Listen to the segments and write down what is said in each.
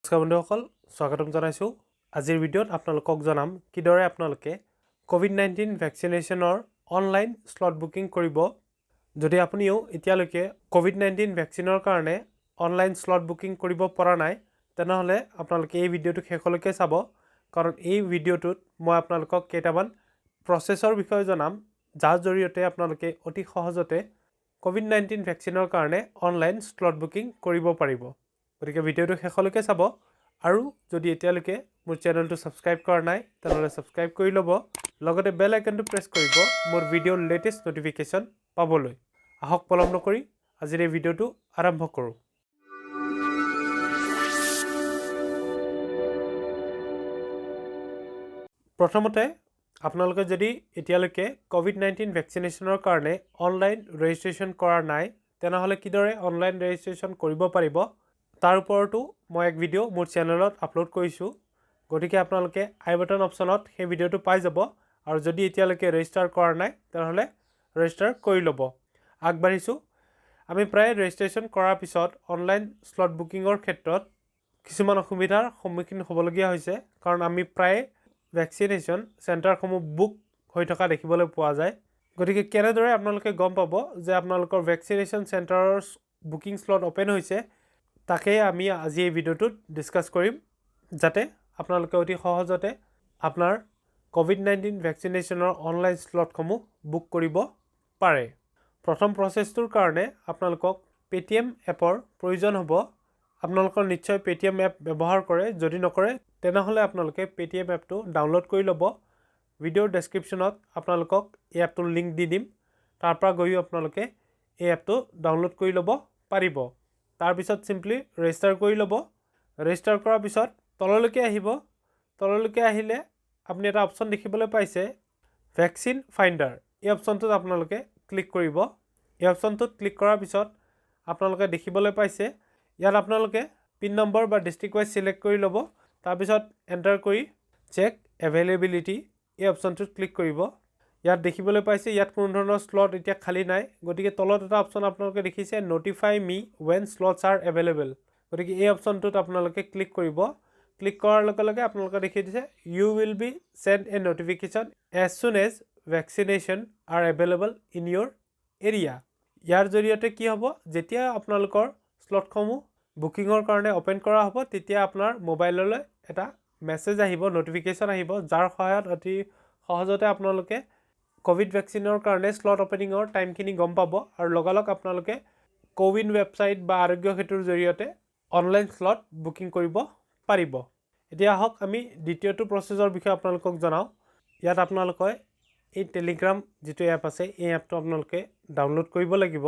নমস্কাৰ বন্ধুসকল, স্বাগতম জনাইছোঁ। আজিৰ ভিডিঅ'ত আপোনালোকক জনাম কিদৰে আপোনালোকে কোভিড-19 ভেকচিনেশ্যনৰ অনলাইন স্লট বুকিং কৰিব। যদি আপুনিও এতিয়ালৈকে কোভিড-19 ভেকচিনৰ কাৰণে অনলাইন স্লট বুকিং কৰিব পৰা নাই, তেনেহ'লে আপোনালোকে এই ভিডিঅ'টো শেষলৈকে চাব, কাৰণ এই ভিডিঅ'টোত মই আপোনালোকক কেইটামান প্ৰচেছৰ বিষয়ে জনাম, যাৰ জৰিয়তে আপোনালোকে অতি সহজতে কোভিড-19 ভেকচিনৰ কাৰণে অনলাইন স্লট বুকিং কৰিব পাৰিব। গতিকে ভিডিঅ'টো শেষলৈকে চাব, আৰু যদি এতিয়ালৈকে মোৰ চেনেলটো ছাবস্ক্ৰাইব কৰা নাই তেনেহ'লে ছাবস্ক্ৰাইব কৰি ল'ব, লগতে বেল আইকনটো প্ৰেছ কৰিব মোৰ ভিডিঅ'ৰ লেটেষ্ট ন'টিফিকেশ্যন পাবলৈ। আহক পলম নকৰি আজিৰ এই ভিডিঅ'টো আৰম্ভ কৰোঁ। প্ৰথমতে আপোনালোকে যদি এতিয়ালৈকে কোভিড-19 ভেকচিনেশ্যনৰ কাৰণে অনলাইন ৰেজিষ্ট্ৰেশ্যন কৰা নাই, তেনেহ'লে কিদৰে অনলাইন ৰেজিষ্ট্ৰেশ্যন কৰিব পাৰিব তাৰ ওপৰতো মই এক ভিডিঅ' মোৰ চেনেলত আপলোড কৰিছোঁ। গতিকে আপোনালোকে আই বাটন অপশ্যনত সেই ভিডিঅ'টো পাই যাব, আৰু যদি এতিয়ালৈকে ৰেজিষ্টাৰ কৰা নাই তেনেহ'লে ৰেজিষ্টাৰ কৰি ল'ব। আগবাঢ়িছোঁ। আমি প্ৰায় ৰেজিষ্ট্ৰেশ্যন কৰাৰ পিছত অনলাইন স্লট বুকিঙৰ ক্ষেত্ৰত কিছুমান অসুবিধাৰ সন্মুখীন হ'বলগীয়া হৈছে, কাৰণ আমি প্ৰায় ভেকচিনেশ্যন চেণ্টাৰসমূহ বুক হৈ থকা দেখিবলৈ পোৱা যায়। গতিকে কেনেদৰে আপোনালোকে গম পাব যে আপোনালোকৰ ভেকচিনেশ্যন চেণ্টাৰৰ বুকিং স্লট অ'পেন হৈছে, তাকেই আমি আজি এই ভিডিঅ'টোত ডিছকাছ কৰিম, যাতে আপোনালোকে অতি সহজতে আপোনাৰ কোভিড-19 ভেকচিনেশ্যনৰ অনলাইন স্লটসমূহ বুক কৰিব পাৰে। প্ৰথম প্ৰচেছটোৰ কাৰণে আপোনালোকক পেটিএম এপৰ প্ৰয়োজন হ'ব। আপোনালোকৰ নিশ্চয় পেটিএম এপ ব্যৱহাৰ কৰে, যদি নকৰে তেনেহ'লে আপোনালোকে পেটিএম এপটো ডাউনলোড কৰি ল'ব। ভিডিঅ'ৰ ডেছক্ৰিপশ্যনত আপোনালোকক এই এপটোৰ লিংক দি দিম, তাৰ পৰা গৈও আপোনালোকে এই এপটো ডাউনলোড কৰি ল'ব পাৰিব। তাৰপিছত চিম্পলি ৰেজিষ্টাৰ কৰি ল'ব। ৰেজিষ্টাৰ কৰাৰ পিছত তললৈকে আহিব। তললৈকে আহিলে আপুনি এটা অপশ্যন দেখিবলৈ পাইছে, ভেকচিন ফাইণ্ডাৰ। এই অপশ্যনটোত আপোনালোকে ক্লিক কৰিব। এই অপশ্যনটোত ক্লিক কৰাৰ পিছত আপোনালোকে দেখিবলৈ পাইছে, ইয়াত আপোনালোকে পিন নম্বৰ বা ডিষ্ট্ৰিক্ট ৱাইজ ছিলেক্ট কৰি ল'ব। তাৰপিছত এণ্টাৰ কৰি চেক এভেইলেবিলিটি এই অপশ্যনটোত ক্লিক কৰিব। ইয়াত দেখিবলৈ পাইছে ইয়াত কোনো ধৰণৰ স্লট এতিয়া খালী নাই। গতিকে তলত এটা অপশ্যন আপোনালোকে দেখিছে, ন'টিফাই মি ৱেন স্লটছ আৰ এভেইলেবল। গতিকে এই অপশ্যনটোত আপোনালোকে ক্লিক কৰিব। ক্লিক কৰাৰ লগে লগে আপোনালোকে দেখি দিছে, you will be send a notification as soon as vaccination are available in your area. ইয়াৰ জৰিয়তে কি হ'ব, যেতিয়া আপোনালোকৰ স্লটসমূহ বুকিঙৰ কাৰণে অ'পেন কৰা হ'ব, তেতিয়া আপোনাৰ মোবাইললৈ এটা মেছেজ আহিব, ন'টিফিকেশ্যন আহিব, যাৰ সহায়ত অতি সহজতে আপোনালোকে কোভিড ভেকচিনৰ কাৰণে স্লট অ'পেনিঙৰ টাইমখিনি গম পাব, আৰু লগালগ আপোনালোকে কোৱিন ৱেবছাইট বা আৰোগ্য সেতুৰ জৰিয়তে অনলাইন স্লট বুকিং কৰিব পাৰিব। এতিয়া আহক আমি দ্বিতীয়টো প্ৰচেছৰ বিষয়ে আপোনালোকক জনাওঁ। ইয়াত আপোনালোকে এই টেলিগ্ৰাম যিটো এপ আছে, এই এপটো আপোনালোকে ডাউনলোড কৰিব লাগিব।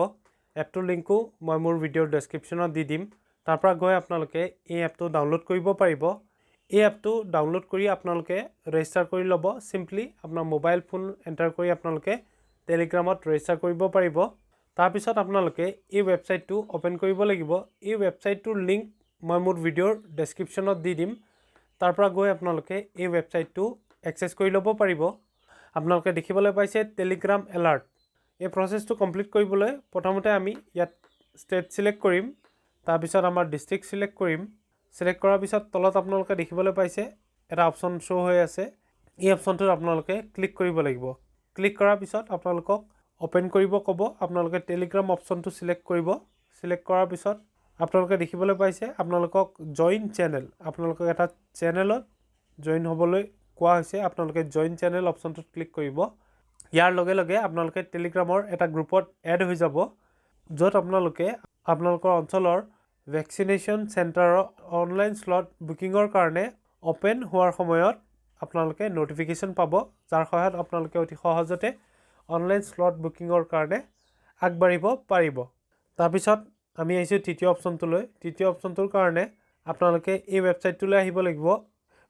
এপটোৰ লিংকো মই মোৰ ভিডিঅ'ৰ ডেছক্ৰিপশ্যনত দি দিম, তাৰ পৰা গৈ আপোনালোকে এই এপটো ডাউনলোড কৰিব পাৰিব। এই এপটো ডাউনলোড কৰি আপোনালোকে ৰেজিষ্টাৰ কৰি ল'ব। চিম্পলি আপোনাৰ মোবাইল ফোন এণ্টাৰ কৰি আপোনালোকে টেলিগ্ৰামত ৰেজিষ্টাৰ কৰিব পাৰিব। তাৰপিছত আপোনালোকে এই ৱেবছাইটটো অ'পেন কৰিব লাগিব। এই ৱেবছাইটটোৰ লিংক মই মোৰ ভিডিঅ'ৰ ডেছক্ৰিপশ্যনত দি দিম, তাৰ পৰা গৈ আপোনালোকে এই ৱেবছাইটটো এক্সেছ কৰি ল'ব পাৰিব। আপোনালোকে দেখিবলৈ পাইছে টেলিগ্ৰাম এলাৰ্ট। এই প্ৰচেছটো কমপ্লিট কৰিবলৈ প্ৰথমতে আমি ইয়াত ষ্টেট ছিলেক্ট কৰিম, তাৰপিছত আমাৰ ডিষ্ট্ৰিক্ট ছিলেক্ট কৰিম। ছিলেক্ট কৰাৰ পিছত তলত আপোনালোকে দেখিবলৈ পাইছে এটা অপশ্যন শ্ব' হৈ আছে। এই অপশ্যনটোত আপোনালোকে ক্লিক কৰিব লাগিব। ক্লিক কৰাৰ পিছত আপোনালোকক অ'পেন কৰিব ক'ব। আপোনালোকে টেলিগ্ৰাম অপশ্যনটো ছিলেক্ট কৰিব। ছিলেক্ট কৰাৰ পিছত আপোনালোকে দেখিবলৈ পাইছে আপোনালোকক জইন চেনেল, আপোনালোকক এটা চেনেলত জইন হ'বলৈ কোৱা হৈছে। আপোনালোকে জইন চেনেল অপশ্যনটোত ক্লিক কৰিব। ইয়াৰ লগে লগে আপোনালোকে টেলিগ্ৰামৰ এটা গ্ৰুপত এড হৈ যাব, য'ত আপোনালোকে আপোনালোকৰ অঞ্চলৰ ভেকচিনেশ্যন চেণ্টাৰৰ অনলাইন স্লট বুকিঙৰ কাৰণে অ'পেন হোৱাৰ সময়ত আপোনালোকে ন'টিফিকেশ্যন পাব, যাৰ সহায়ত আপোনালোকে অতি সহজতে অনলাইন স্লট বুকিঙৰ কাৰণে আগবাঢ়িব পাৰিব। তাৰপিছত আমি আহিছোঁ তৃতীয় অপশ্যনটোলৈ। তৃতীয় অপশ্যনটোৰ কাৰণে আপোনালোকে এই ৱেবছাইটটোলৈ আহিব লাগিব।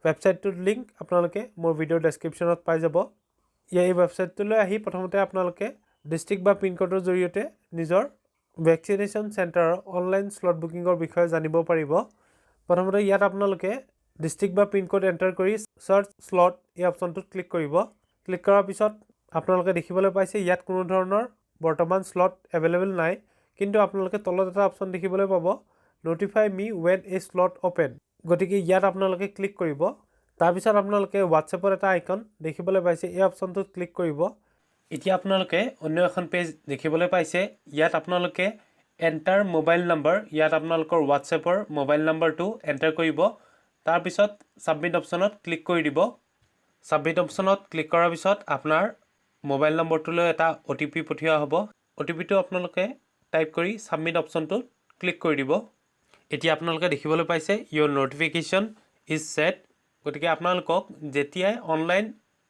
ৱেবছাইটটোৰ লিংক আপোনালোকে মোৰ ভিডিঅ'ৰ ডেছক্ৰিপশ্যনত পাই যাব। এই ৱেবছাইটটোলৈ আহি প্ৰথমতে আপোনালোকে ডিষ্ট্ৰিক্ট বা পিনক'ডৰ জৰিয়তে নিজৰ ভেকচিনেশ্যন চেণ্টাৰৰ অনলাইন স্লট বুকিঙৰ বিষয়ে জানিব পাৰিব। প্ৰথমতে ইয়াত আপোনালোকে ডিষ্ট্ৰিক্ট বা পিনক'ড এণ্টাৰ কৰি চাৰ্চ স্লট এই অপশ্যনটোত ক্লিক কৰিব। ক্লিক কৰাৰ পিছত আপোনালোকে দেখিবলৈ পাইছে ইয়াত কোনো ধৰণৰ বৰ্তমান স্লট এভেইলেবল নাই, কিন্তু আপোনালোকে তলত এটা অপশ্যন দেখিবলৈ পাব, notify me when a slot open। গতিকে ইয়াত আপোনালোকে ক্লিক কৰিব তাৰপিছত আপোনালোকে WhatsAppৰ এটা আইকন দেখিবলৈ পাইছে এই অপচনটোত ক্লিক কৰিব এতিয়া আপোনালোকে অন্য এখন পেজ দেখিবলৈ পাইছে ইয়াত আপোনালোকে এন্টাৰ মোবাইল নম্বৰ ইয়াত আপোনালোকৰ WhatsAppৰ মোবাইল নম্বৰটো এন্টাৰ কৰিব তাৰপিছত সাবমিট অপচনত ক্লিক কৰি দিব সাবমিট অপচনত ক্লিক কৰাৰ পিছত আপোনাৰ মোবাইল নম্বৰটোলৈ এটা OTP পঠিওৱা হ'ব OTPটো আপোনালোকে টাইপ কৰি সাবমিট অপচনটোত ক্লিক কৰি দিব এতিয়া আপোনালোকে দেখিবলৈ পাইছে your notification is set গতিকে আপোনালোকক যেতিয়াই অনলাইন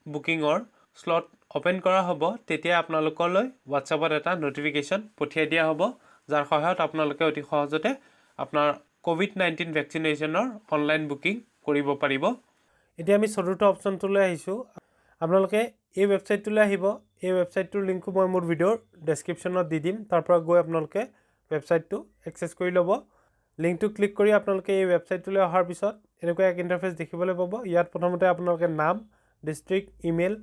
বুকিংৰ স্লট ওপেন কৰা হ'ব তেতিয়া আপোনালোকলৈ WhatsAppত এটা নোটিফিকেশন পঠিয়াই দিয়া হ'ব যাৰ সহায়ত আপোনালোকে অতি সহজতে আপোনাৰ COVID-19 ভ্যাকচিনেশনৰ অনলাইন বুকিং কৰিব পাৰিব এতিয়া আমি চতুৰ্থ অপচনটোলৈ আহিছো আপোনালোকে এই ওয়েবসাইটটোলৈ আহিব এই ওয়েবসাইটটোৰ লিংকটো মই মোৰ ভিডিওৰ ডেসক্ৰিপচনত দি দিম তাৰ পৰা গৈ আপোনালোকে ওয়েবসাইটটো এক্সেছ কৰি ল'ব লিংকটো ক্লিক কৰি আপোনালোকে এই ওয়েবসাইটটোলৈ অহাৰ পিছত এনেকুৱা এক ইন্টাৰফেস দেখিবলৈ পাব ইয়াত প্ৰথমতে আপোনালোকে নাম ডিস্ট্ৰিক্ট ইমেইল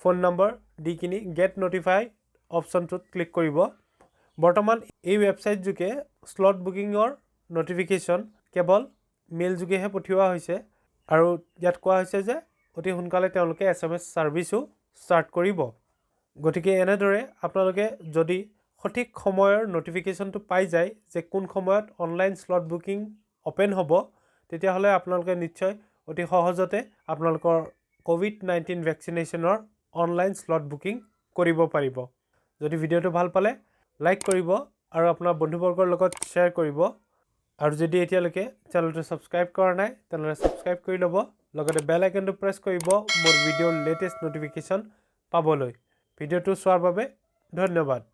ফোন নম্বৰ দি কিনি গেট নটিফাই অপচনটোত ক্লিক কৰিব বৰ্তমান এই ওয়েবসাইট যোগে স্লট বুকিংৰ নটিফিকেশন কেৱল মেইল যোগেহে পঠিওৱা হৈছে আৰু ইয়াত কোৱা হৈছে যে অতি সোনকালে তেওঁলোকে SMS সাৰ্ভিসও ষ্টাৰ্ট কৰিব গতিকে এনেদৰে আপোনালোকে যদি সঠিক সময়ৰ নটিফিকেশনটো পাই যায় যে কোন সময়ত অনলাইন স্লট বুকিং ওপেন হ'ব তেতিয়া হলে আপোনালোকে নিশ্চয় অতি সহজতে আপোনালোকৰ COVID-19 ভ্যাকচিনেশনৰ অনলাইন স্লট বুকিং কৰিব পাৰিব যদি ভিডিওটো ভাল পালে লাইক কৰিব আৰু আপোনাৰ বন্ধুবৰ্গৰ লগত শ্বেয়াৰ কৰিব আৰু যদি এতিয়ালৈকে চেনেলটো সাবস্ক্ৰাইব কৰা নাই তেনলে সাবস্ক্ৰাইব কৰি ল'ব লগতে বেল আইকনটো প্ৰেছ কৰিব মোৰ ভিডিওৰ লেটেষ্ট নটিফিকেশন পাবলৈ ভিডিওটো চোৱাৰ বাবে ধন্যবাদ